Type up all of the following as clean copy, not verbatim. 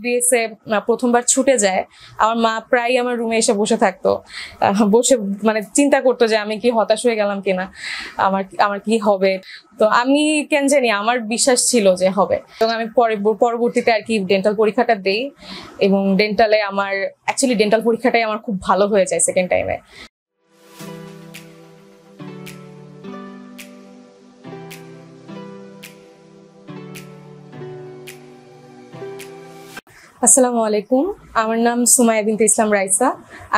BSA প্রথমবার ছুটে যায়, আমার মা প্রায় আমার রুমে এসে বসে থাকতো, বসে মানে চিন্তা করতো যে আমি কি হতাশ হয়ে গেলাম কিনা, আমার আমার কি হবে। তো আমি কেন জানি আমার বিশ্বাস ছিল যে হবে, এবং আমি পরবর্তীতে আর কি ডেন্টাল পরীক্ষাটা দেই, এবং ডেন্টালে আমার অ্যাকচুয়ালি ডেন্টাল পরীক্ষাটাই আমার খুব ভালো হয়ে যায় সেকেন্ড টাইমে। আসসালামু আলাইকুম, আমার নাম সুমাইয়া বিনতে ইসলাম রাইসা।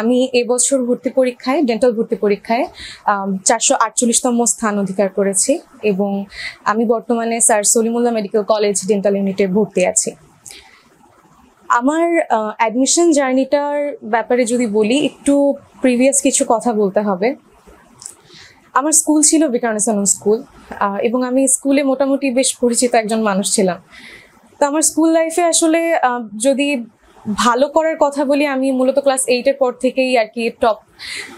আমি এবছর ডেন্টাল ভর্তি পরীক্ষায় 448তম স্থান অধিকার করেছি, এবং আমি বর্তমানে sir Salimullah medical college dental ইউনিটে ভর্তি আছি। আমার অ্যাডমিশন জার্নিটার ব্যাপারে যদি বলি, একটু প্রিভিয়াস কিছু কথা বলতে হবে। আমার স্কুল ছিল বিকারুন্নিসা স্কুল, এবং আমি স্কুলে মোটামুটি বেশ পরিচিত একজন মানুষ ছিলাম। তো আমার স্কুল লাইফে আসলে যদি ভালো করার কথা বলি, আমি মূলত ক্লাস 8-এর পর থেকেই আর কি টপ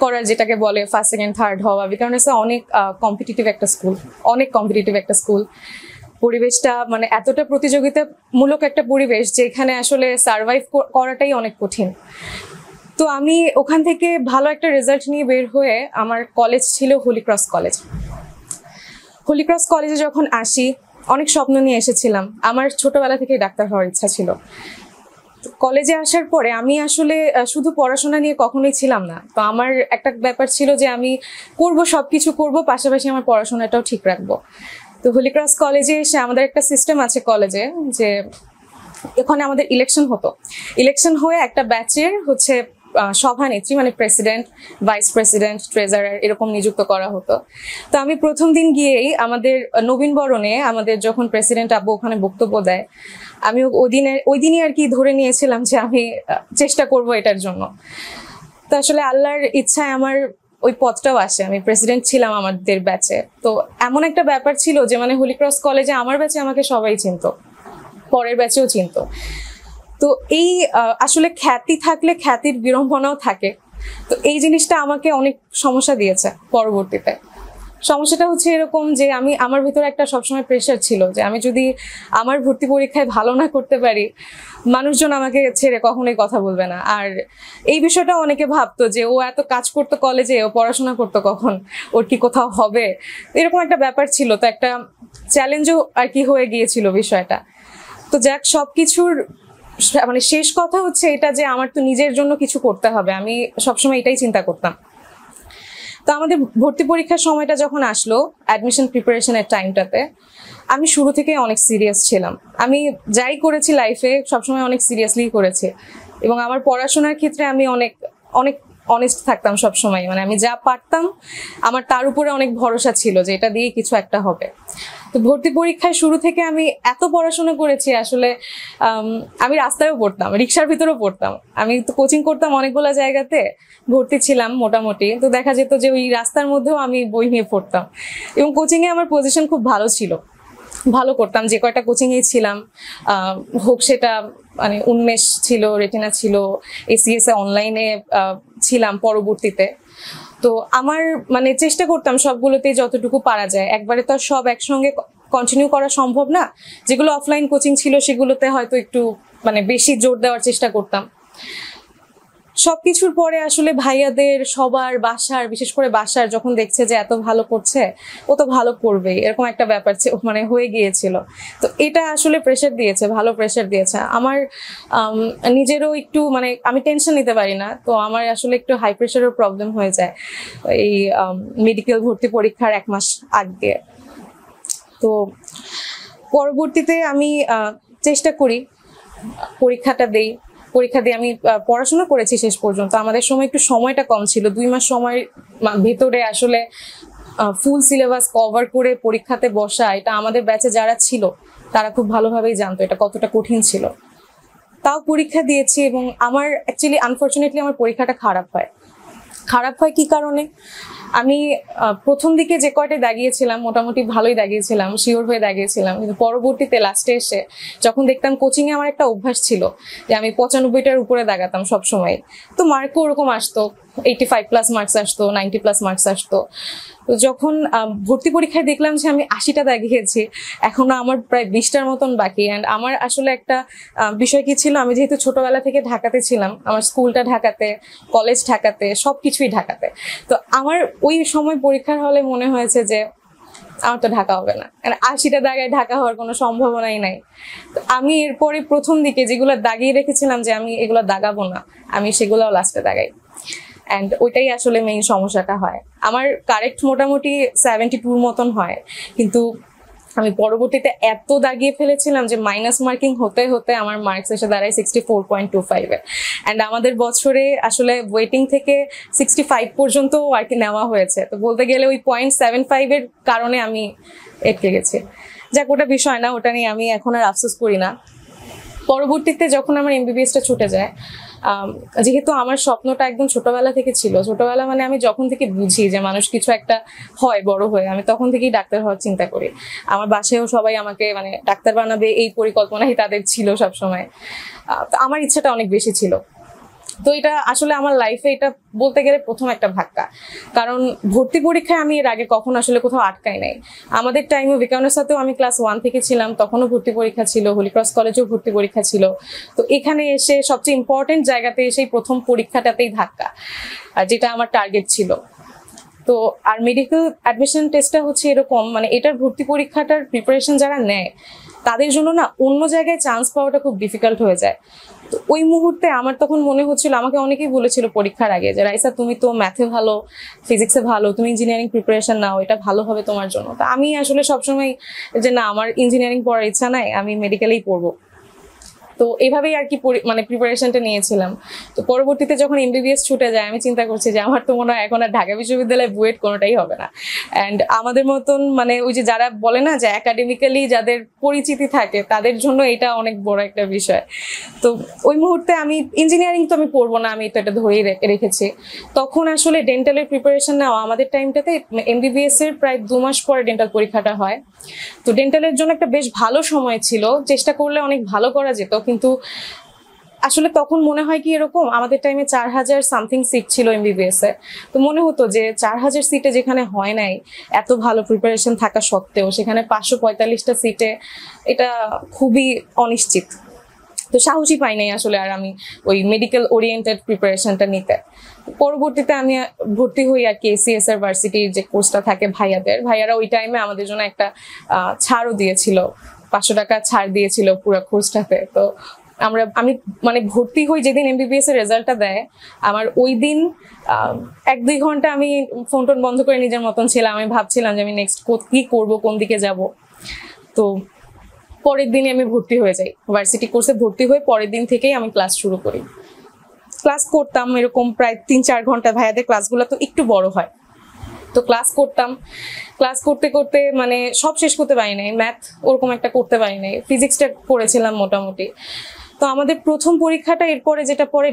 করার, যেটাকে বলে ফার্স্ট সেকেন্ড থার্ড হওয়া। বিকারুন্নিসা অনেক কম্পিটিটিভ একটা স্কুল, পরিবেশটা মানে এতটা প্রতিযোগিতামূলক একটা পরিবেশ যে এখানে আসলে সার্ভাইভ করাটাই অনেক কঠিন। তো আমি ওখান থেকে ভালো একটা রেজাল্ট নিয়ে বের হয়ে আমার কলেজ ছিল হোলি ক্রস কলেজে যখন আসি, অনেক স্বপ্ন নিয়ে এসেছিলাম। আমার ছোটবেলা থেকে ডাক্তার হওয়ার ইচ্ছা ছিল। কলেজে আসার পরে আমি আসলে শুধু পড়াশোনা নিয়ে কখনোই ছিলাম না। তো আমার একটা ব্যাপার ছিল যে আমি সবকিছু করব, পাশাপাশি আমার পড়াশোনাটাও ঠিক রাখবো। তো হোলি ক্রস কলেজে এসে আমাদের একটা সিস্টেম আছে কলেজে, যে এখানে আমাদের ইলেকশন হয়ে একটা ব্যাচের সভানেত্রী, মানে প্রেসিডেন্ট, ভাইস প্রেসিডেন্ট, ট্রেজারার এরকম নিযুক্ত করা হতো। তো আমি প্রথম দিন গিয়েই আমাদের নবীন বরণে আমাদের যখন প্রেসিডেন্ট আব্বু ওখানে বক্তব্য দেয়, আমি ওই দিনই আর কি ধরে নিয়েছিলাম যে আমি চেষ্টা করব এটার জন্য। তো আসলে আল্লাহর ইচ্ছায় আমার ওই পদটাও আসে, আমি প্রেসিডেন্ট ছিলাম আমাদের ব্যাচে। তো এমন একটা ব্যাপার ছিল যে মানে হোলি ক্রস কলেজে আমার ব্যাচে আমাকে সবাই চিনতো, পরের ব্যাচেও চিনতো। তো এই আসলে খ্যাতি থাকলে খ্যাতির বিড়ম্বনাও থাকে। তো এই জিনিসটা আমাকে অনেক সমস্যা দিয়েছে পরবর্তীতে। সমস্যাটা হচ্ছে এরকম যে আমার ভিতরে একটা সবসময় প্রেশার ছিল যে আমি যদি আমার ভর্তি পরীক্ষায় ভালো না করতে পারি, মানুষজন আমাকে ছেড়ে কখনোই কথা বলবে না। আর এই বিষয়টা অনেকে ভাবতো যে ও এত কাজ করতো কলেজে, ও পড়াশোনা করতো কখন, ওর কি কোথাও হবে, এরকম একটা ব্যাপার ছিল। তো একটা চ্যালেঞ্জও আর কি হয়ে গিয়েছিল বিষয়টা। তো যাক, সবকিছুর মানে শেষ কথা হচ্ছে এটা যে আমার তো নিজের জন্য কিছু করতে হবে, আমি সবসময় এটাই চিন্তা করতাম। তো আমাদের ভর্তি পরীক্ষার সময়টা যখন আসলো, অ্যাডমিশন প্রিপারেশনের টাইমটাতে, আমি শুরু থেকে অনেক সিরিয়াস ছিলাম। আমি যাই করেছি লাইফে সবসময় অনেক সিরিয়াসলি করেছি, এবং আমার পড়াশোনার ক্ষেত্রে আমি অনেক অনেক অনেস্ট থাকতাম সবসময়। মানে আমি যা পারতাম, আমার তার উপরে অনেক ভরসা ছিল যে এটা দিয়ে কিছু একটা হবে। তো ভর্তি পরীক্ষায় শুরু থেকে আমি এত পড়াশোনা করেছি, আসলে আমি রাস্তায়ও পড়তাম, রিক্সার ভিতরেও পড়তাম। আমি তো কোচিং করতাম অনেকগুলো জায়গাতে, ভর্তি ছিলাম মোটামুটি। তো দেখা যেত যে ওই রাস্তার মধ্যেও আমি বই নিয়ে পড়তাম, এবং কোচিংয়ে আমার পজিশন খুব ভালো ছিল, ভালো করতাম যে কয়টা কোচিংয়ে ছিলাম। হোক সেটা মানে উন্মেষ ছিল, রেটিনা ছিল, এসিএস অনলাইনে ছিলাম পরবর্তীতে। তো আমার মানে চেষ্টা করতাম সবগুলোতেই যতটুকু পারা যায়। একবারে তো সব একসঙ্গে কন্টিনিউ করা সম্ভব না। যেগুলো অফলাইন কোচিং ছিল সেগুলোতে হয়তো একটু মানে বেশি জোর দেওয়ার চেষ্টা করতাম। সবকিছুর পরে আসলে ভাইয়াদের সবার বিশেষ করে বাসার যখন দেখছে যে এত ভালো করছে, ও তো ভালো করবে, এরকম একটা ব্যাপার মানে হয়ে গিয়েছিল। তো এটা আসলে ভালো প্রেশার দিয়েছে। আমার নিজেরও একটু মানে আমি টেনশন নিতে পারি না, তো আমার আসলে একটু হাই প্রেশারের প্রবলেম হয়ে যায় এই মেডিকেল ভর্তি পরীক্ষার 1 মাস আগে। তো পরবর্তীতে আমি চেষ্টা করি, পরীক্ষা দিয়ে আমি পড়াশোনা করেছি শেষ পর্যন্ত। আমাদের সময় একটু সময়টা কম ছিল, 2 মাস সময় ভেতরে আসলে ফুল সিলেবাস কভার করে পরীক্ষাতে বসা, এটা আমাদের ব্যাচে যারা ছিল তারা খুব ভালোভাবেই জানতো এটা কতটা কঠিন ছিল। তাও পরীক্ষা দিয়েছি, এবং আমার অ্যাকচুয়ালি আনফর্চুনেটলি আমার পরীক্ষাটা খারাপ হয়। কি কারণে? আমি প্রথম দিকে যে কয়টা দাগিয়েছিলাম মোটামুটি ভালোই দাগিয়েছিলাম, শিওর হয়ে দাগিয়েছিলাম, কিন্তু পরবর্তীতে লাস্টে এসে যখন দেখতাম কোচিং এ আমার একটা অভ্যাস ছিল যে আমি 95টার উপরে দাগাতাম সবসময়, তো মার্কও ওরকম আসতো, 85+ মার্কস আসতো, 90+ মার্কস আসতো। তো যখন ভর্তি পরীক্ষায় দেখলাম যে আমি 80টা দাগিয়েছি, এখনো আমার প্রায় 20টার মতন বাকি। অ্যান্ড আমার আসলে একটা বিষয় কি ছিল, আমি যেহেতু ছোটবেলা থেকে ঢাকাতে ছিলাম, আমার স্কুলটা ঢাকাতে, কলেজ ঢাকাতে, সবকিছুই ঢাকাতে, তো আমার ওই সময় পরীক্ষার হলে মনে হয়েছে যে আমার তো ঢাকা হবে না, 80টা দাগায় ঢাকা হওয়ার কোনো সম্ভাবনাই নাই। তো আমি এরপরে প্রথম দিকে যেগুলো দাগিয়ে রেখেছিলাম যে আমি এগুলো দাগাবো না, আমি সেগুলোও লাস্টে দাগাই। অ্যান্ড ওইটাই আসলে মেইন সমস্যাটা হয়। আমার কারেক্ট মোটামুটি 72 মতন হয়, কিন্তু আমি পরবর্তীতে এত দাগিয়ে ফেলেছিলাম যে মাইনাস মার্কিং হতে হতে আমার মার্কস এসে দাঁড়ায় 64.25 এ। অ্যান্ড আমাদের বছরে আসলে ওয়েটিং থেকে 65 পর্যন্ত আর কি নেওয়া হয়েছে, তো বলতে গেলে ওই 0.75 এর কারণে আমি এটকে গেছি। যাক, ওটা বিষয় না, ওটা নিয়ে আমি এখন আর আফসোস করি না। পরবর্তীতে যখন আমার এমবিবিএসটা ছুটে যায়, যেহেতু আমার স্বপ্নটা একদম ছোটবেলা থেকে ছিল, ছোটবেলা মানে আমি যখন থেকে বুঝি যে মানুষ কিছু একটা হয় বড় হয়ে, আমি তখন থেকেই ডাক্তার হওয়ার চিন্তা করি। আমার বাসায়ও সবাই আমাকে মানে ডাক্তার বানাবে এই পরিকল্পনাই তাদের ছিল সবসময়। তো আমার ইচ্ছাটা অনেক বেশি ছিল। তো এটা আসলে আমার লাইফে এটা বলতে গেলে প্রথম একটা ধাক্কা, কারণ ভর্তি পরীক্ষায় আমি এর আগে কখনো আসলে কোথাও আটকাই নাই। আমাদের টাইমে বিকানোর সাথেও আমি ক্লাস 1 থেকে ছিলাম, তখনও ভর্তি পরীক্ষা ছিল, হলিক্রস কলেজেও ভর্তি পরীক্ষা ছিল। তো এখানে এসে সবচেয়ে ইম্পর্টেন্ট জায়গাতে এসে প্রথম পরীক্ষাটাতেই ধাক্কা, যেটা আমার টার্গেট ছিল। তো আর মেডিকেল অ্যাডমিশন টেস্টটা হচ্ছে এরকম, মানে এটার ভর্তি পরীক্ষাটার প্রিপারেশন যারা নেয় তাদের জন্য না অন্য জায়গায় চান্স পাওয়াটা খুব ডিফিকাল্ট হয়ে যায়। তো ওই মুহূর্তে আমার তখন মনে হচ্ছিল, আমাকে অনেকেই বলেছিল পরীক্ষার আগে যে রাইসা তুমি তো ম্যাথে ভালো, ফিজিক্সে ভালো, তুমি ইঞ্জিনিয়ারিং প্রিপারেশন নাও, এটা ভালো হবে তোমার জন্য। তো আমি আসলে সবসময় যে না, আমার ইঞ্জিনিয়ারিং পড়ার ইচ্ছা নাই, আমি মেডিকেলেই পড়বো। তো এইভাবেই আর কি মানে প্রিপারেশনটা নিয়েছিলাম। তো পরবর্তীতে যখন এমবিবিএস ছুটে যায়, আমি চিন্তা করছি যে আমার তো মনে হয় এখন আর ঢাকা বিশ্ববিদ্যালয়ে বুয়েট কোনোটাই হবে না। অ্যান্ড আমাদের মতন মানে ওই যে যারা বলে না যে একাডেমিক্যালি যাদের পরিচিতি থাকে তাদের জন্য এটা অনেক বড় একটা বিষয়। তো ওই মুহূর্তে আমি ইঞ্জিনিয়ারিং তো আমি পড়বো না, আমি তো এটা ধরেই রেখেছি। তখন আসলে ডেন্টালের প্রিপারেশন নেওয়া, আমাদের টাইমটাতে এমবিবিএস এর প্রায় 2 মাস পরে ডেন্টাল পরীক্ষাটা হয়। তো ডেন্টালের জন্য একটা বেশ ভালো সময় ছিল, চেষ্টা করলে অনেক ভালো করা যেত, কিন্তু আসলে তখন মনে হয় কি এরকম, আমাদের টাইমে 4000 সামথিং সিট ছিল এমবিবিএস এ। তো মনে হতো যে 4000 সিটে যেখানে হয় নাই, এত ভালো প্রিপারেশন থাকা সত্ত্বেও সেখানে 545টা সিটে, এটা খুবই অনিশ্চিত। তো সাহসী পাই নাই আসলে আর আমি ওই মেডিকেল ওরিয়েন্টেড প্রিপারেশনটা নিতে। পরবর্তীতে আমি ভর্তি হই আর কি এসিএসআর ভার্সিটির যে কোর্সটা থাকে ভাইয়ারা ওই টাইমে আমাদের জন্য একটা ছাড়ও দিয়েছিল, 500 টাকা ছাড় দিয়েছিল পুরো কোর্সটাতে। তো আমি মানে ভর্তি হই যেদিন এমবিবিএস এর রেজাল্টটা দেয়, আমার ওই দিন 1-2 ঘন্টা আমি ফোন টোন বন্ধ করে নিজের মতন ছিলাম। আমি ভাবছিলাম যে আমি নেক্সট কি করব, কোন দিকে যাব। তো পরের দিনই আমি ভর্তি হয়ে যাই ভার্সিটি কোর্সে। ভর্তি হয়ে পরের দিন থেকেই আমি ক্লাস শুরু করি। ক্লাস করতাম এরকম প্রায় 3-4 ঘন্টা, ভাইয়াদের ক্লাসগুলো তো একটু বড় হয়, তো ক্লাস করতাম। ক্লাস করতে করতে মানে সব শেষ করতে পারি নাই, ম্যাথ ওরকম একটা করতে পারি নাই, ফিজিক্সটা করেছিলাম মোটামুটি। তো আমাদের প্রথম পরীক্ষাটা এরপরে যেটা পরে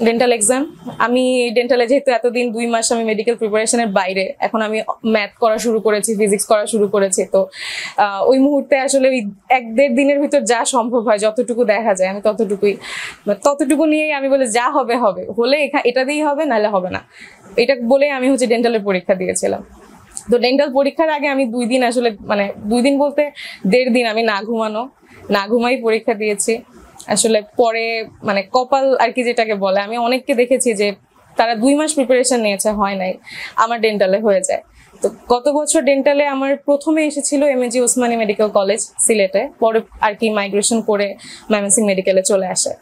ডেন্টাল এক্সাম। আমি ডেন্টালে যেহেতু এতদিন 2 মাস আমি মেডিকেল প্রিপারেশনের বাইরে, এখন আমি ম্যাথ করা শুরু করেছি, ফিজিক্স করা শুরু করেছি। তো ওই মুহূর্তে আসলে ওই 1-1.5 দিনের ভিতর যা সম্ভব হয়, যতটুকু দেখা যায় আমি ততটুকু নিয়েই আমি বলে যা হবে হবে, হলে এটা দিয়েই হবে, নাহলে হবে না, এটা বলে আমি হচ্ছে ডেন্টালের পরীক্ষা দিয়েছিলাম। তো ডেন্টাল পরীক্ষার আগে আমি 2 দিন আসলে মানে 2 দিন বলতে 1.5 দিন আমি না ঘুমাই পরীক্ষা দিয়েছি। আসলে পরে মানে কপাল আর কি যেটাকে বলে, আমি অনেককে দেখেছি যে তারা 2 মাস প্রিপারেশন নিয়েছে, হয় নাই, আমার ডেন্টালে হয়ে যায়। তো গত বছর ডেন্টালে আমার প্রথমে এসেছিল এমএজি ওসমানী মেডিকেল কলেজ সিলেটে, পরে আর কি মাইগ্রেশন করে ময়মনসিংহ মেডিকেলে চলে আসে।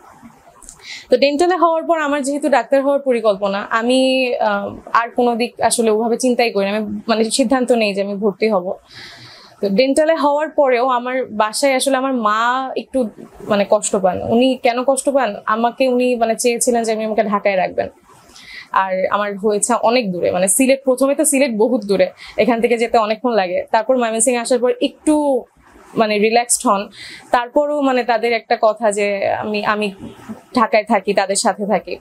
তো ডেন্টালে হওয়ার পর আমার যেহেতু ডাক্তার হওয়ার পরিকল্পনা, আমি আর কোনো দিক আসলে ওভাবে চিন্তাই করি না, আমি মানে সিদ্ধান্ত নেই যে আমি ভর্তি হব। তো ডেন্টালে হওয়ার পরেও আমার বাসায় আসলে আমার মা একটু মানে কষ্ট পান। উনি কেন কষ্ট পান, উনি মানে চেয়েছিলেন যে আমাকে ঢাকায় রাখবেন। আর আমার হয়েছে অনেক দূরে, মানে সিলেট, প্রথমে তো সিলেট বহুত দূরে, এখান থেকে যেতে অনেকক্ষণ লাগে। তারপর ময়মনসিংহ আসার পর একটু মানে রিল্যাক্সড হন। তারপরও মানে তাদের একটা কথা যে আমি ঢাকায় থাকি, তাদের সাথে থাকি।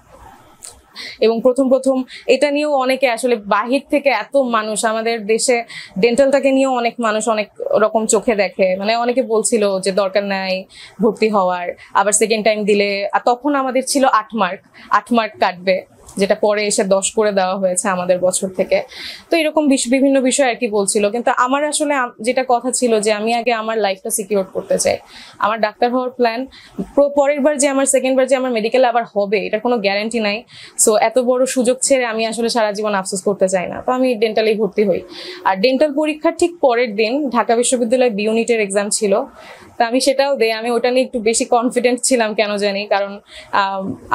এবং প্রথম প্রথম এটা নিয়েও অনেকে আসলে বাহির থেকে এত মানুষ আমাদের দেশে ডেন্টালটাকে নিয়েও অনেক মানুষ অনেক রকম চোখে দেখে, মানে অনেকে বলছিল যে দরকার নাই ভর্তি হওয়ার, আবার সেকেন্ড টাইম দিলে, আর তখন আমাদের ছিল 8 মার্ক কাটবে, যেটা পরে এসে 10 করে দেওয়া হয়েছে আমাদের বছর থেকে। তো এরকম বিভিন্ন বিষয় আর কি বলছিল, কিন্তু আমার আসলে যেটা কথা ছিল যে আমি আগে আমার লাইফটা সিকিউর করতে চাই। আমার ডাক্তার হওয়ার প্ল্যান, পরের বার যে আমার সেকেন্ড বার যে আমার মেডিকেল আবার হবে এটার কোনো গ্যারান্টি নাই। সো এত বড় সুযোগ ছেড়ে আমি আসলে সারা জীবন আফসোস করতে চাই না, তো আমি ডেন্টালেই ভর্তি হই। আর ডেন্টাল পরীক্ষার ঠিক পরের দিন ঢাকা বিশ্ববিদ্যালয় বি ইউনিটের এক্সাম ছিল, তা আমি সেটাও দেই। আমি ওটা নিয়ে একটু বেশি কনফিডেন্ট ছিলাম কেন জানি, কারণ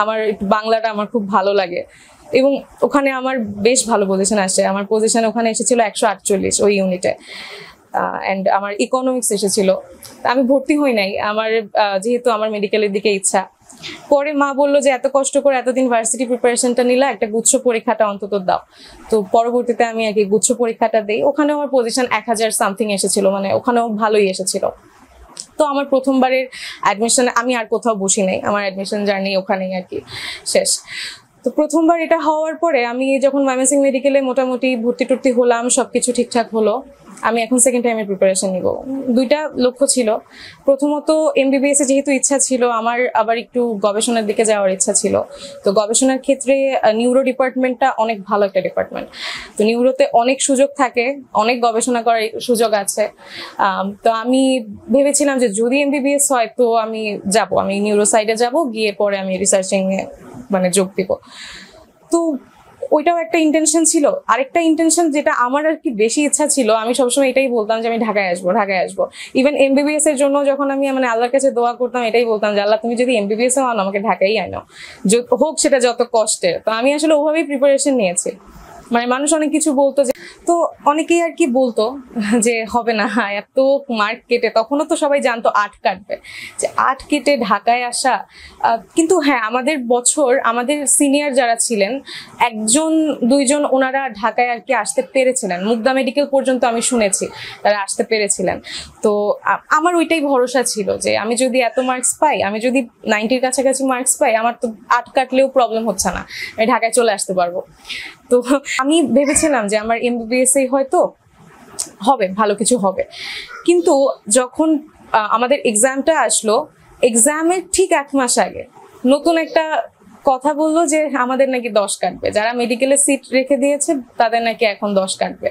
আমার বাংলাটা আমার খুব ভালো লাগে এবং ওখানে আমার বেশ ভালো পজিশন আসে। আমার পজিশন ওখানে এসেছিল 148 ওই ইউনিটে, অ্যান্ড আমার ইকোনমিক্স এসেছিল। আমি ভর্তি হই নাই, আমার যেহেতু আমার মেডিকেলের দিকে ইচ্ছা। পরে মা বললো যে এত কষ্ট করে এতদিন ভার্সিটি প্রিপারেশনটা নিলা, একটা গুচ্ছ পরীক্ষাটা অন্তত দাও। তো পরবর্তীতে আমি আর কি গুচ্ছ পরীক্ষাটা দিই, ওখানে আমার পজিশন 1000 সামথিং এসেছিল, মানে ওখানেও ভালোই এসেছিল। তো আমার প্রথমবারের অ্যাডমিশন আমি আর কোথাও বসি নাই, আমার অ্যাডমিশন জার্নি ওখানেই আর কি শেষ। তো প্রথমবার এটা হওয়ার পরে আমি যখন ময়মনসিংহ মেডিকেলে মোটামুটি ভর্তি টর্তি হলাম, সবকিছু ঠিকঠাক হলো। আমি এখন সেকেন্ড টাইমের প্রিপারেশন নিব। দুইটা লক্ষ্য ছিল, প্রথমত এমবিবিএস এ যেহেতু ইচ্ছা ছিল আমার, আবার একটু গবেষণার দিকে যাওয়ার ইচ্ছা ছিল। তো গবেষণার ক্ষেত্রে নিউরো ডিপার্টমেন্টটা অনেক ভালো একটা ডিপার্টমেন্ট। তো নিউরোতে অনেক সুযোগ থাকে, অনেক গবেষণা করার সুযোগ আছে। তো আমি ভেবেছিলাম যে যদি এমবিবিএস হয় তো আমি নিউরো সাইডে যাব, গিয়ে পরে আমি রিসার্চিং এ মানে যোগ দিব। তো ওইটাও একটা ইন্টেনশন ছিল। আরেকটা ইন্টেনশন যেটা আমার আর কি বেশি ইচ্ছা ছিল, আমি সবসময় এটাই বলতাম যে আমি ঢাকায় আসবো। ইভেন এমবিবিএস এর জন্য যখন আমি মানে আল্লাহর কাছে দোয়া করতাম, এটাই বলতাম যে আল্লাহ তুমি যদি এমবিবিএস আনো আমাকে ঢাকাই আনো, হোক সেটা যত কষ্টের। তো আমি আসলে ওভাবেই প্রিপারেশন নিয়েছি। মানে মানুষ অনেক কিছু বলতো যে, তো অনেকেই আর কি বলতো যে হবে না, এত মার্ক কেটে, তখনও তো সবাই জানতো 8 কাটবে, যে 8 কেটে ঢাকায় আসা। কিন্তু হ্যাঁ, আমাদের বছর আমাদের সিনিয়র যারা ছিলেন 1-2জন ওনারা ঢাকায় আর কি আসতে পেরেছিলেন, মুগদা মেডিকেল পর্যন্ত আমি শুনেছি তারা আসতে পেরেছিলেন। তো আমার ওইটাই ভরসা ছিল যে আমি যদি এত মার্কস পাই, আমি যদি 90-র কাছাকাছি মার্কস পাই, আমার তো 8 কাটলেও প্রবলেম হচ্ছে না, আমি ঢাকায় চলে আসতে পারবো। তো আমি ভেবেছিলাম যে আমার এমবিবিএস হয়তো হবে, ভালো কিছু হবে। কিন্তু যখন আমাদের এক্সামটা আসলো, এক্সামের ঠিক 1 মাস আগে নতুন একটা কথা বললো যে আমাদের নাকি 10 কাটবে, যারা মেডিকেলে সিট রেখে দিয়েছে তাদের নাকি এখন 10 কাটবে,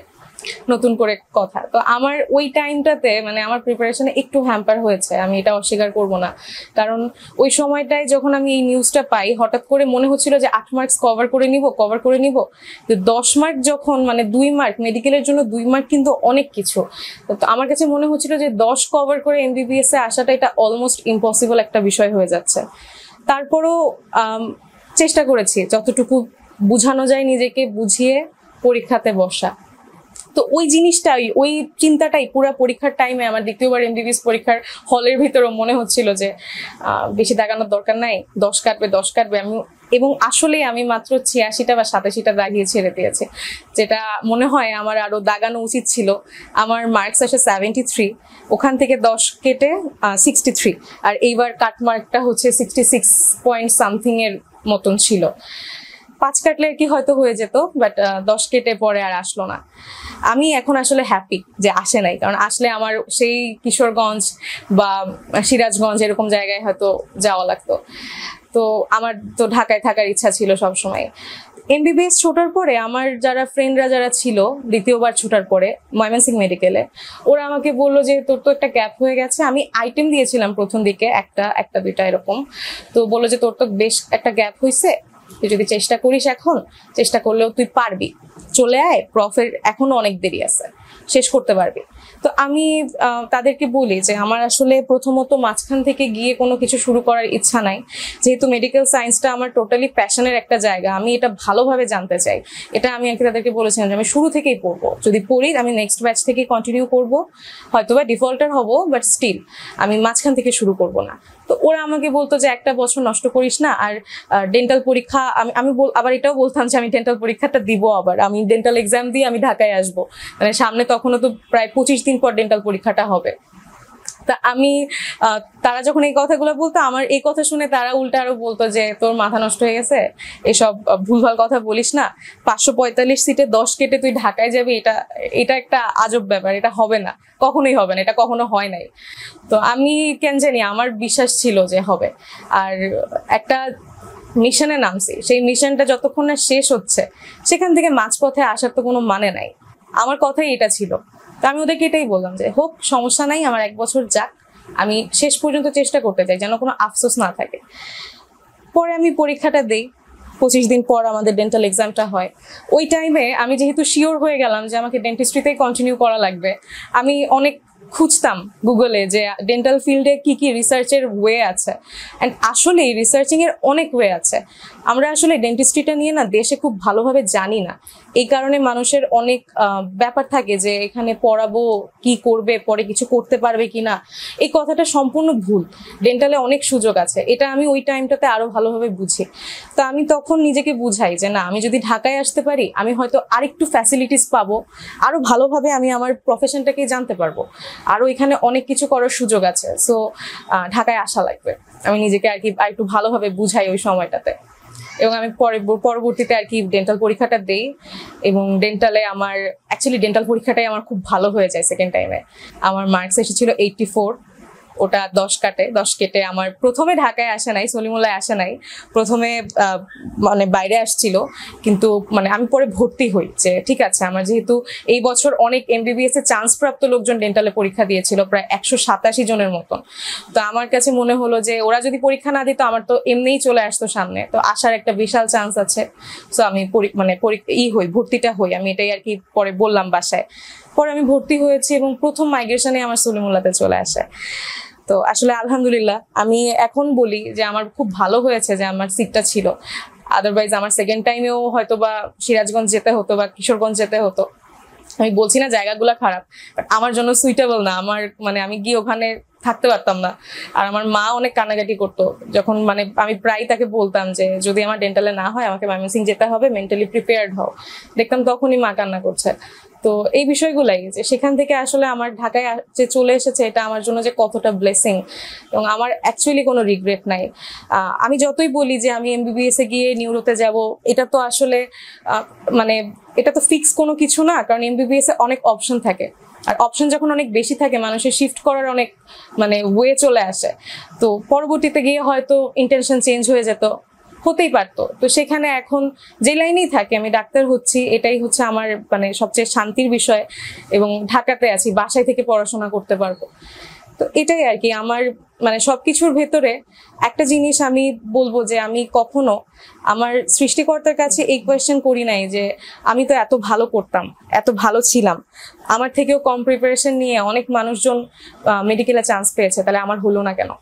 নতুন করে কথা। তো আমার ওই টাইমটাতে মানে আমার প্রিপারেশনে একটু হ্যাম্পার হয়েছে, আমি এটা অস্বীকার করব না। কারণ ওই সময়টায় যখন আমি এই নিউজটা পাই, হঠাৎ করে মনে হচ্ছিল যে 8 মার্কস কভার করে নিব। তো 10 মার্ক যখন, মানে 2 মার্ক মেডিকেলের জন্য 2 মার্ক কিন্তু অনেক কিছু। তো আমার কাছে মনে হচ্ছিল যে 10 কভার করে এমবিবিএস এ আসাটা এটা অলমোস্ট ইম্পসিবল একটা বিষয় হয়ে যাচ্ছে। তারপরও চেষ্টা করেছি যতটুকু বুঝানো যায় নিজেকে বুঝিয়ে পরীক্ষাতে বসা। তো ওই জিনিসটাই, ওই চিন্তাটাই পুরো পরীক্ষার টাইমে আমার দ্বিতীয়বার এমবিবিএস পরীক্ষার হলের ভিতরেও মনে হচ্ছিল যে বেশি দাগানোর দরকার নাই, 10 কাটবে। আমি এবং আসলে আমি মাত্র 86টা বা 87টা দাগিয়ে ছেড়ে দিয়েছি, যেটা মনে হয় আমার আরো দাগানো উচিত ছিল। আমার মার্কস আসে 73, ওখান থেকে 10 কেটে 63, আর এইবার কাট মার্কটা হচ্ছে 66 পয়েন্ট সামথিং এর মতন ছিল। 5 কাটলে আর কি হয়তো হয়ে যেত, বাট 10 কেটে পরে আর আসলো না। আমি এখন আসলে হ্যাপি যে আসে নাই, কারণ আসলে আমার সেই কিশোরগঞ্জ বা সিরাজগঞ্জ এরকম জায়গায় হয়তো যাওয়া লাগতো। তো আমার তো ঢাকায় থাকার ইচ্ছা ছিল সবসময়। এমবিবিএস ছোটার পরে আমার যারা ফ্রেন্ডরা যারা ছিল দ্বিতীয়বার ছোটার পরে ময়মনসিংহ মেডিকেলে, ওরা আমাকে বললো যে তোর তো একটা গ্যাপ হয়ে গেছে। আমি আইটেম দিয়েছিলাম প্রথম দিকে একটা দুইটা এরকম, তো বললো যে তোর তো বেশ একটা গ্যাপ হয়েছে, তুই যদি চেষ্টা করিস, এখন চেষ্টা করলেও তুই পারবি, চলে আয়, প্রফের এখনো অনেক দেরি আছে, শেষ করতে পারবি। তো আমি তাদেরকে বলি যে আমার আসলে প্রথমত মাঝখান থেকে গিয়ে কোনো কিছু শুরু করার ইচ্ছা নাই, যেহেতু মেডিকেল সায়েন্সটা আমার টোটালি প্যাশনের একটা জায়গা, আমি এটা ভালোভাবে জানতে চাই। এটা আমি আর কি তাদেরকে বলেছিলাম যে আমি শুরু থেকেই পড়বো, যদি পড়ি আমি নেক্সট ব্যাচ থেকে কন্টিনিউ করবো, হয়তোবা ডিফল্টার হব, বাট স্টিল আমি মাঝখান থেকে শুরু করব না। তো ওরা আমাকে বলতো যে একটা বছর নষ্ট করিস না, আর ডেন্টাল পরীক্ষা, আমি আবার এটাও বলতাম যে আমি ডেন্টাল পরীক্ষাটা দিব, আবার আমি ডেন্টাল এক্সাম দিয়ে আমি ঢাকায় আসবো, মানে সামনে তখনও তো প্রায় 25 দিন পর ডেন্টাল পরীক্ষাটা হবে। তা আমি তারা যখন এই কথাগুলো বলতো, আমার এই কথা শুনে তারা উল্টা আরো বলতো যে তোর মাথা নষ্ট হয়ে গেছে, এসব ভুলভাল কথা বলিস না, 545 সিটে 10 কেটে তুই ঢাকায় যাবি, এটা এটা একটা আজব ব্যাপার, এটা হবে না, কখনোই হবে না, এটা কখনো হয় নাই। তো আমি কেন জানি আমার বিশ্বাস ছিল যে হবে। আর একটা মিশনে নামছি, সেই মিশনটা যতক্ষণ না শেষ হচ্ছে সেখান থেকে মাঝপথে আসার তো কোনো মানে নাই। আমার কথাই এটা ছিল। তো আমি ওদেরকে এটাই বললাম যে হোক, সমস্যা নাই, আমার 1 বছর যাক, আমি শেষ পর্যন্ত চেষ্টা করতে চাই, যেন কোনো আফসোস না থাকে। পরে আমি পরীক্ষাটা দেই, 25 দিন পর আমাদের ডেন্টাল এক্সামটা হয়। ওই টাইমে আমি যেহেতু শিওর হয়ে গেলাম যে আমাকে ডেন্টিস্ট্রিতেই কন্টিনিউ করা লাগবে, আমি অনেক খুঁজতাম গুগলে যে ডেন্টাল ফিল্ডে কি কি রিসার্চের ওয়ে আছে। অ্যান্ড আসলে রিসার্চিং এর অনেক ওয়ে আছে। আমরা আসলে ডেন্টিস্ট্রিটা নিয়ে না দেশে খুব ভালোভাবে জানি না, এই কারণে মানুষের অনেক ব্যাপার থাকে যে এখানে পড়াবো, কি করবে, পরে কিছু করতে পারবে কিনা। এই কথাটা সম্পূর্ণ ভুল। ডেন্টালে অনেক সুযোগ আছে, এটা আমি ওই টাইমটাতে আরো ভালোভাবে বুঝি। তো আমি তখন নিজেকে বুঝাই যে না, আমি যদি ঢাকায় আসতে পারি, আমি হয়তো আরেকটু ফ্যাসিলিটিস পাবো, আরো ভালোভাবে আমি আমার প্রফেশনটাকে জানতে পারবো, আরো এখানে অনেক কিছু করার সুযোগ আছে। সো ঢাকায় আসা লাগবে, আমি নিজেকে আর কি একটু ভালোভাবে বুঝাই ওই সময়টাতে। এবং আমি পরবর্তীতে আর কি ডেন্টাল পরীক্ষাটা দেই, এবং ডেন্টালে আমার অ্যাকচুয়ালি ডেন্টাল পরীক্ষাটাই আমার খুব ভালো হয়ে যায়। সেকেন্ড টাইমে আমার মার্কস এসেছিল 84, ওটা 10 কেটে আমার প্রথমে ঢাকায় আসে নাই, সলিমুল্লায় আসে নাই, প্রথমে মানে বাইরে আসছিল। কিন্তু মানে আমি পরে ভর্তি হই যে ঠিক আছে, আমার যেহেতু এই বছর অনেক MBBS এ চান্স প্রাপ্ত লোকজন ডেন্টালে পরীক্ষা দিয়েছিল, প্রায় 187 জনের মতন। তো আমার কাছে মনে হলো যে ওরা যদি পরীক্ষা না দিত, আমার তো এমনিই চলে আসতো সামনে, তো আসার একটা বিশাল চান্স আছে। সো আমি ভর্তিটা হই, আমি এটাই আর কি পরে বললাম বাসায়। পরে আমি ভর্তি হয়েছি এবং প্রথম মাইগ্রেশনে আমার সলিমুল্লাতে চলে আসে। তো আসলে আলহামদুলিল্লাহ, আমি এখন বলি যে আমার খুব ভালো হয়েছে যে আমার সিটটা ছিল। আদারওয়াইজ আমার সেকেন্ড টাইমেও হয়তো বা সিরাজগঞ্জ যেতে হতো বা কিশোরগঞ্জ যেতে হতো। আমি বলছি না জায়গাগুলো খারাপ, বাট আমার জন্য সুইটেবল না। আমার মানে আমি গিয়ে ওখানে থাকতে পারতাম না। আর আমার মা অনেক কান্নাকাটি করতো যখন মানে আমি প্রায় তাকে বলতাম যে যদি আমার ডেন্টালে না হয়, আমাকে ময়মনসিং যেতে হবে, মেন্টালি প্রিপেয়ার্ড হও। দেখতাম তখনই মা কান্না করছে। তো এই বিষয়গুলাই যে সেখান থেকে আসলে আমার ঢাকায় যে চলে এসেছে, এটা আমার জন্য যে কতটা ব্লেসিং, এবং আমার অ্যাকচুয়ালি কোনো রিগ্রেট নাই। আমি যতই বলি যে আমি MBBS এ গিয়ে নিউরোতে যাব, এটা তো আসলে মানে এটা তো ফিক্স কোনো কিছু না, কারণ MBBS এ অনেক অপশন থাকে। আর অপশন যখন অনেক বেশি থাকে, মানুষের শিফট করার অনেক মানে ওয়ে চলে আসে। তো পরবর্তীতে গিয়ে হয়তো ইন্টেনশন চেঞ্জ হয়ে যেত, হতেই পারতো। তো সেখানে এখন যে লাইনেই থাকে, আমি ডাক্তার হচ্ছি, এটাই হচ্ছে আমার মানে সবচেয়ে শান্তির বিষয়। এবং ঢাকাতে আছি, বাসায় থেকে পড়াশোনা করতে পারবো। তো এটাই আর কি আমার মানে সবকিছুর ভেতরে একটা জিনিস আমি বলবো যে আমি কখনো আমার সৃষ্টিকর্তার কাছে এই কোয়েশ্চেন করি নাই যে আমি তো এত ভালো করতাম, এত ভালো ছিলাম, আমার থেকেও কম প্রিপারেশন নিয়ে অনেক মানুষজন মেডিকেলে চান্স পেয়েছে, তাহলে আমার হলো না কেন?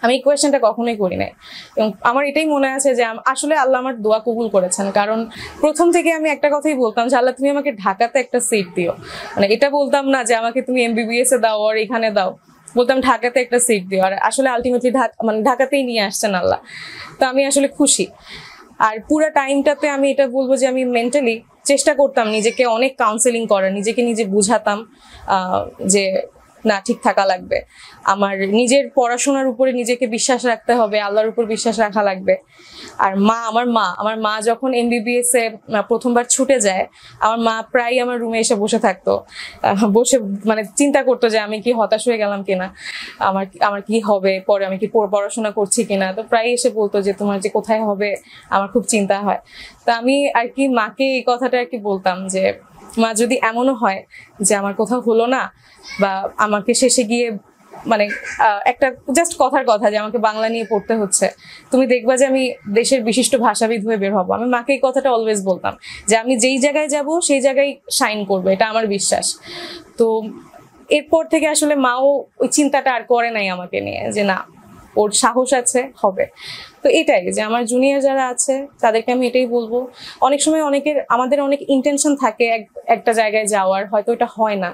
আমি এই কোয়েশ্চেনটা কখনোই করি নাই। এবং আমার এটাই মনে আছে যে আসলে আল্লাহ আমার দোয়া কবুল করেছেন, কারণ প্রথম থেকে আমি একটা কথাই বলতাম যে আল্লাহ তুমি আমাকে ঢাকাতে একটা সিট দিও। মানে এটা বলতাম না যে আমাকে তুমি MBBS এ দাও আর এখানে দাও, বলতাম ঢাকাতে একটা সিট দিও। আর আসলে আলটিমেটলি ঢাকাতেই নিয়ে আসছেন আল্লাহ। তো আমি আসলে খুশি। আর পুরো টাইমটাতে আমি এটা বলবো যে আমি মেন্টালি চেষ্টা করতাম নিজেকে অনেক কাউন্সেলিং করার, নিজেকে নিজে বুঝাতাম যে না, ঠিক থাকা লাগবে, আমার নিজের পড়াশোনার উপরে নিজেকে বিশ্বাস রাখতে হবে, আল্লাহর উপর বিশ্বাস রাখা লাগবে। আর আমার মা যখন MBBS এ প্রথমবার ছুটে যায়, আমার মা প্রায় আমার রুমে এসে বসে থাকতো, বসে মানে চিন্তা করতো যে আমি কি হতাশ হয়ে গেলাম কিনা, আমার কি হবে, পরে আমি কি পড়াশোনা করছি কিনা। তো প্রায় এসে বলতো যে তোমার যে কোথায় হবে, আমার খুব চিন্তা হয়। তো আমি আর কি মাকে এই কথাটা আর কি বলতাম যে মা, যদি এমনও হয় যে আমার কোথাও হলো না, বা আমাকে শেষে গিয়ে মানে একটা জাস্ট কথার কথা যে আমাকে বাংলা নিয়ে পড়তে হচ্ছে, তুমি দেখবা যে আমি দেশের বিশিষ্ট ভাষাবিদ হয়ে বের হবো। আমি মাকে এই কথাটা অলওয়েজ বলতাম যে আমি যেই জায়গায় যাব সেই জায়গায় শাইন করবে, এটা আমার বিশ্বাস। তো এরপর থেকে আসলে মাও ওই চিন্তাটা আর করে নাই আমাকে নিয়ে, যে না, ওর সাহস আছে, হবে। তো এটাই যে আমার জুনিয়র যারা আছে তাদেরকে আমি এটাই বলবো, অনেক সময় আমাদের অনেক ইন্টেনশন থাকে একটা জায়গায় যাওয়ার, হয়তো এটা হয় না,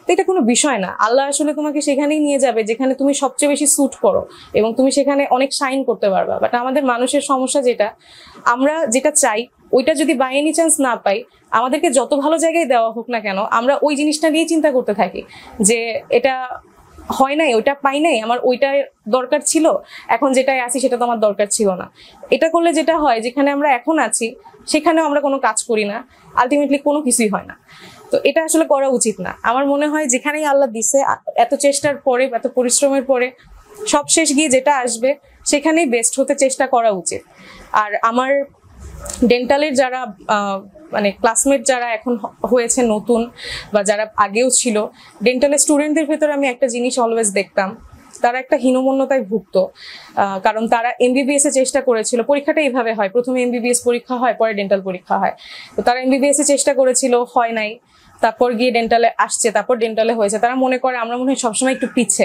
তো এটা কোনো বিষয় না। আল্লাহ আসলে তোমাকে সেখানেই নিয়ে যাবে যেখানে তুমি সবচেয়ে বেশি স্যুট করো এবং তুমি সেখানে অনেক শাইন করতে পারবা। বাট আমাদের মানুষের সমস্যা যেটা, আমরা যেটা চাই ওইটা যদি বাই এনি চান্স না পাই, আমাদেরকে যত ভালো জায়গায় দেওয়া হোক না কেন, আমরা ওই জিনিসটা নিয়ে চিন্তা করতে থাকি যে এটা হয় নাই, ওইটা পাই নাই, আমার ওইটা দরকার ছিল, এখন যেটাই আছি সেটা তো আমার দরকার ছিল না। এটা করলে যেটা হয়, যেখানে আমরা এখন আছি সেখানেও আমরা কোনো কাজ করি না, আলটিমেটলি কোনো কিছুই হয় না। তো এটা আসলে করা উচিত না। আমার মনে হয় যেখানেই আল্লাহ দিছে, এত চেষ্টার পরে, এত পরিশ্রমের পরে সব শেষ গিয়ে যেটা আসবে সেখানেই বেস্ট হতে চেষ্টা করা উচিত। আর আমার ডেন্টালের যারা মানে ক্লাসমেট যারা এখন হয়েছে নতুন বা যারা আগেও ছিল, ডেন্টালের স্টুডেন্টদের ভেতরে আমি একটা জিনিস অলওয়েজ দেখতাম, তারা একটা হীনমন্যতায় ভুগতো। কারণ তারা এমবিবিএস এ চেষ্টা করেছিল, পরীক্ষাটা এইভাবে হয়, প্রথমে এমবিবিএস পরীক্ষা হয়, পরে ডেন্টাল পরীক্ষা হয়। তো তারা এমবিবিএস এ চেষ্টা করেছিল, হয় নাই, তারপর গিয়ে ডেন্টালে আসছে, তারপর ডেন্টালে হয়েছে। তারা মনে করে আমরা মনে হয় সবসময় একটু পিছে,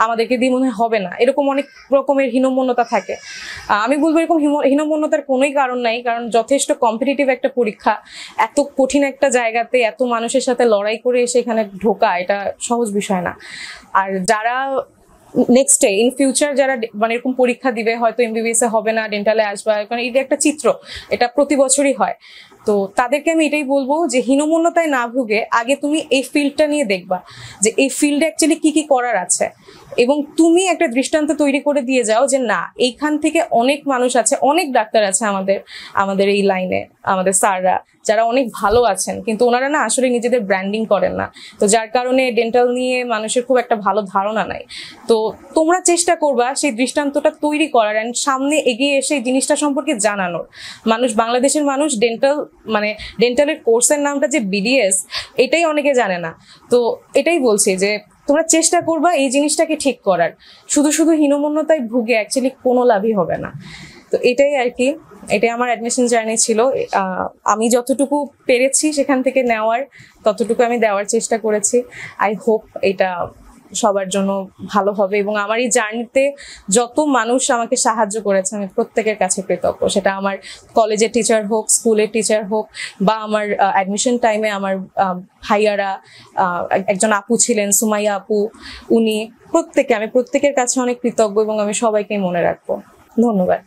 আমাদেরকে দিয়ে মনে হয় হবে না, এরকম অনেক রকমের হীনমন্যতা থাকে। আমি বলবো এরকম হীনমন্যতার কোনোই কারণ নাই, কারণ যথেষ্ট কম্পিটিটিভ একটা পরীক্ষা, এত কঠিন একটা জায়গাতে এত মানুষের সাথে লড়াই করে এসে এখানে ঢোকা এটা সহজ বিষয় না। আর যারা নেক্সট ডে ইন ফিউচার যারা মানে এরকম পরীক্ষা দিবে, হয়তো এমবিবিএস এ হবে না, ডেন্টালে আসবে, কারণ এটা একটা চিত্র, এটা প্রতি বছরই হয়। তো তাদেরকে আমি এটাই বলবো যে হীনমন্যতায় না ভুগে আগে তুমি এই ফিল্ডটা নিয়ে দেখবা যে এই ফিল্ডে অ্যাকচুয়ালি কি কি করার আছে, এবং তুমি একটা দৃষ্টান্ত তৈরি করে দিয়ে যাও যে না, এইখান থেকে অনেক মানুষ আছে, অনেক ডাক্তার আছে আমাদের এই লাইনে, আমাদের স্যাররা যারা অনেক ভালো আছেন, কিন্তু ওনারা না আসলে নিজেদের ব্র্যান্ডিং করেন না। তো যার কারণে ডেন্টাল নিয়ে মানুষের খুব একটা ভালো ধারণা নাই। তো তোমরা চেষ্টা করবা সেই দৃষ্টান্তটা তৈরি করার, অ্যান্ড সামনে এগিয়ে এসে এই জিনিসটা সম্পর্কে জানানোর। বাংলাদেশের মানুষ ডেন্টালের কোর্সের নামটা যে বিডিএস, এটাই অনেকে জানে না। তো এটাই বলছি যে তোমরা চেষ্টা করবা এই জিনিসটাকে ঠিক করার, শুধু শুধু হীনমন্যতায় ভুগে অ্যাকচুয়ালি কোনো লাভই হবে না। তো এটাই আর কি, এটাই আমার অ্যাডমিশন জার্নি ছিল। আমি যতটুকু পেরেছি সেখান থেকে নেওয়ার, ততটুকু আমি দেওয়ার চেষ্টা করেছি। আই হোপ এটা সবার জন্য ভালো হবে, এবং আমার এই জার্নিতে যত মানুষ আমাকে সাহায্য করেছে আমি প্রত্যেকের কাছে কৃতজ্ঞ। সেটা আমার কলেজের টিচার হোক, স্কুলের টিচার হোক, বা আমার অ্যাডমিশন টাইমে আমার ভাইয়ারা, একজন আপু ছিলেন সুমাইয়া আপু, উনি, আমি প্রত্যেকের কাছে অনেক কৃতজ্ঞ, এবং আমি সবাইকে মনে রাখবো। ধন্যবাদ।